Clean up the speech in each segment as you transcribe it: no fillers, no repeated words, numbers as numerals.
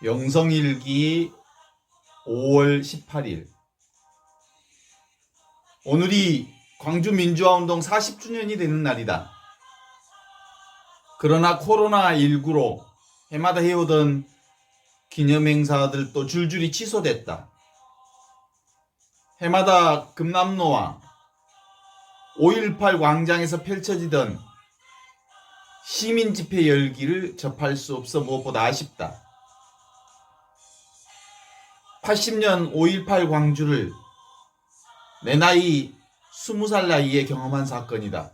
영성일기 5월 18일. 오늘이 광주민주화운동 40주년이 되는 날이다. 그러나 코로나19로 해마다 해오던 기념행사들도 줄줄이 취소됐다. 해마다 금남로와 5.18 광장에서 펼쳐지던 시민집회 열기를 접할 수 없어 무엇보다 아쉽다. 80년 5.18 광주를 내 나이 20살 나이에 경험한 사건이다.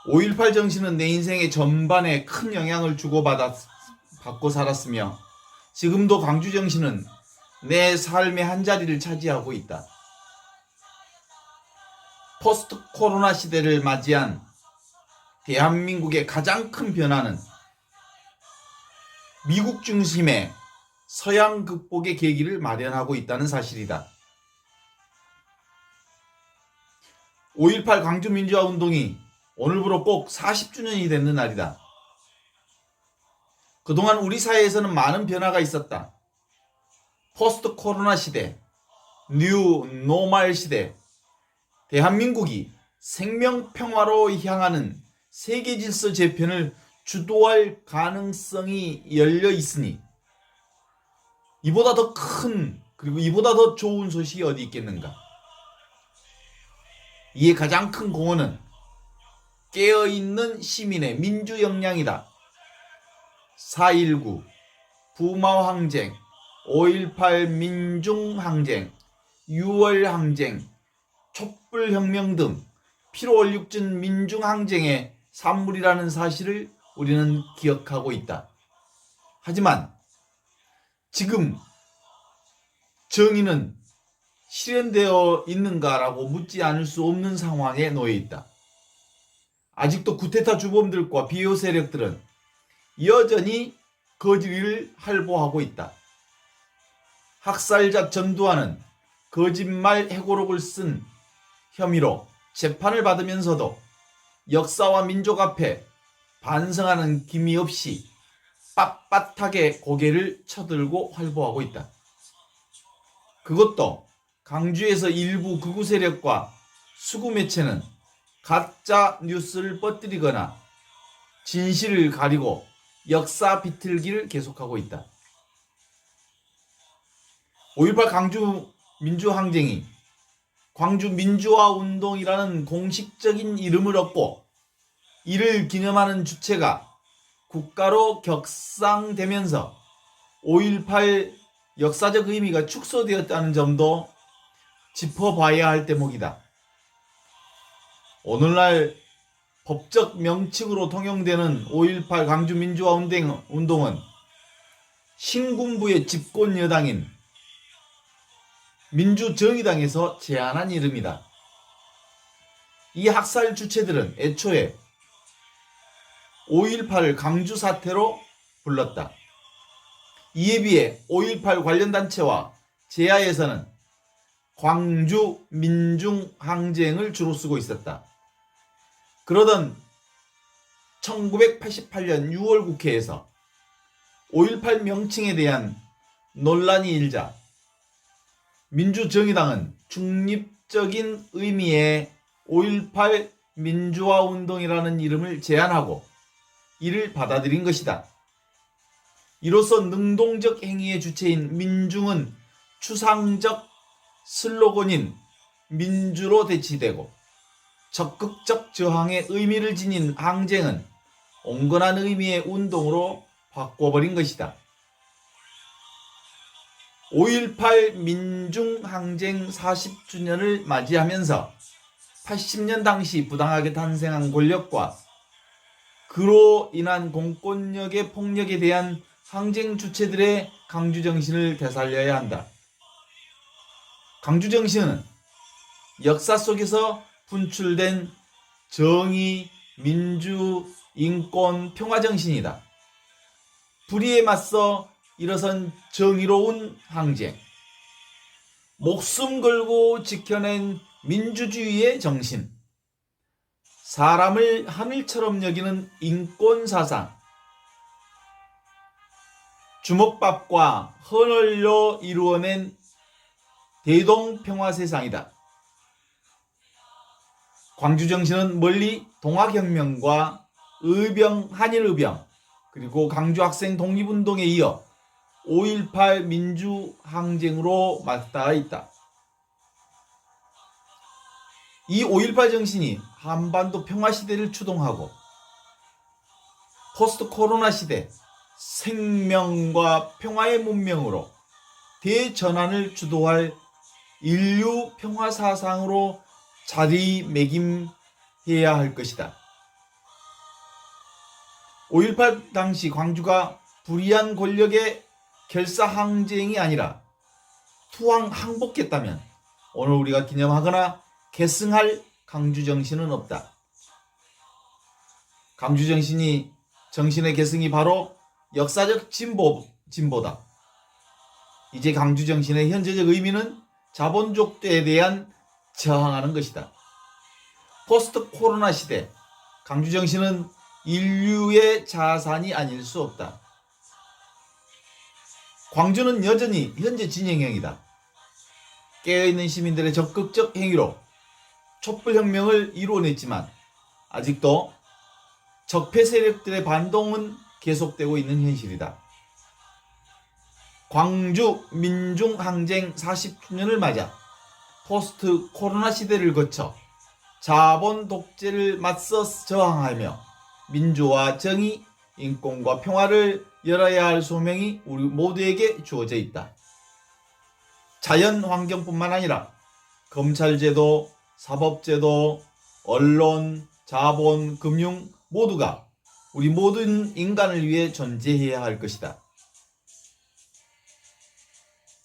5.18 정신은 내 인생의 전반에 큰 영향을 받고 살았으며 지금도 광주 정신은 내 삶의 한 자리를 차지하고 있다. 포스트 코로나 시대를 맞이한 대한민국의 가장 큰 변화는 미국 중심의 서양 극복의 계기를 마련하고 있다는 사실이다. 5.18 광주민주화운동이 오늘부로 꼭 40주년이 되는 날이다. 그동안 우리 사회에서는 많은 변화가 있었다. 포스트 코로나 시대, 뉴 노멀 시대, 대한민국이 생명평화로 향하는 세계질서 재편을 주도할 가능성이 열려 있으니 이보다 더 큰 그리고 이보다 더 좋은 소식이 어디 있겠는가. 이에 가장 큰 공헌은 깨어있는 시민의 민주 역량이다. 4.19 부마항쟁, 5.18 민중항쟁, 6월 항쟁, 촛불혁명 등 피로올육전 민중항쟁의 산물이라는 사실을 우리는 기억하고 있다. 하지만 지금 정의는 실현되어 있는가라고 묻지 않을 수 없는 상황에 놓여 있다. 아직도 쿠데타 주범들과 비호 세력들은 여전히 거짓을 할보하고 있다. 학살자 전두환은 거짓말 회고록을 쓴 혐의로 재판을 받으면서도 역사와 민족 앞에 반성하는 기미 없이 빳빳하게 고개를 쳐들고 활보하고 있다. 그것도 광주에서 일부 극우 세력과 수구 매체는 가짜 뉴스를 퍼뜨리거나 진실을 가리고 역사 비틀기를 계속하고 있다. 5.18 광주 민주항쟁이 광주 민주화 운동이라는 공식적인 이름을 얻고 이를 기념하는 주체가 국가로 격상되면서 5.18 역사적 의미가 축소되었다는 점도 짚어봐야 할 대목이다. 오늘날 법적 명칭으로 통용되는 5.18 광주 민주화 운동은 신군부의 집권 여당인 민주정의당에서 제안한 이름이다. 이 학살 주체들은 애초에 5.18을 광주 사태로 불렀다. 이에 비해 5.18 관련 단체와 제야에서는 광주 민중항쟁을 주로 쓰고 있었다. 그러던 1988년 6월 국회에서 5.18 명칭에 대한 논란이 일자 민주정의당은 중립적인 의미의 5.18 민주화운동이라는 이름을 제안하고 이를 받아들인 것이다. 이로써 능동적 행위의 주체인 민중은 추상적 슬로건인 민주로 대치되고 적극적 저항의 의미를 지닌 항쟁은 온건한 의미의 운동으로 바꿔버린 것이다. 5.18 민중항쟁 40주년을 맞이하면서 80년 당시 부당하게 탄생한 권력과 그로 인한 공권력의 폭력에 대한 항쟁 주체들의 광주정신을 되살려야 한다. 광주정신은 역사 속에서 분출된 정의, 민주, 인권, 평화정신이다. 불의에 맞서 일어선 정의로운 항쟁, 목숨 걸고 지켜낸 민주주의의 정신, 사람을 하늘처럼 여기는 인권사상, 주먹밥과 헌을로 이루어낸 대동평화세상이다. 광주정신은 멀리 동학혁명과 한일의병, 그리고 강주학생 독립운동에 이어 5.18 민주항쟁으로 맞닿아 있다. 이 5.18 정신이 한반도 평화시대를 추동하고 포스트 코로나 시대 생명과 평화의 문명으로 대전환을 주도할 인류 평화 사상으로 자리매김해야 할 것이다. 5.18 당시 광주가 불의한 권력의 결사항쟁이 아니라 투항항복했다면 오늘 우리가 기념하거나 계승할 강주정신은 없다. 강주정신의 계승이 바로 역사적 진보다. 이제 강주정신의 현재적 의미는 자본주의에 대한 저항하는 것이다. 포스트 코로나 시대 강주정신은 인류의 자산이 아닐 수 없다. 광주는 여전히 현재 진영형이다. 깨어있는 시민들의 적극적 행위로 촛불혁명을 이루어냈지만 아직도 적폐 세력들의 반동은 계속되고 있는 현실이다. 광주 민중항쟁 40주년을 맞아 포스트 코로나 시대를 거쳐 자본 독재를 맞서 저항하며 민주화, 정의, 인권과 평화를 열어야 할 소명이 우리 모두에게 주어져 있다. 자연 환경뿐만 아니라 검찰제도, 사법제도, 언론, 자본, 금융 모두가 우리 모든 인간을 위해 존재해야 할 것이다.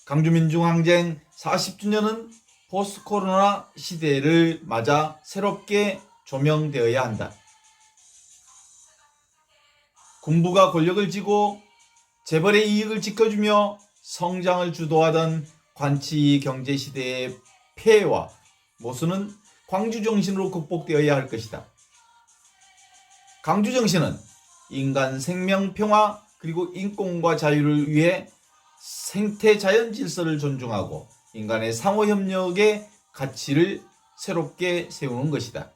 강주민중항쟁 40주년은 포스트 코로나 시대를 맞아 새롭게 조명되어야 한다. 군부가 권력을 쥐고 재벌의 이익을 지켜주며 성장을 주도하던 관치 경제시대의 폐해와 모순은 광주정신으로 극복되어야 할 것이다. 강주정신은 인간 생명 평화 그리고 인권과 자유를 위해 생태 자연 질서를 존중하고 인간의 상호협력의 가치를 새롭게 세우는 것이다.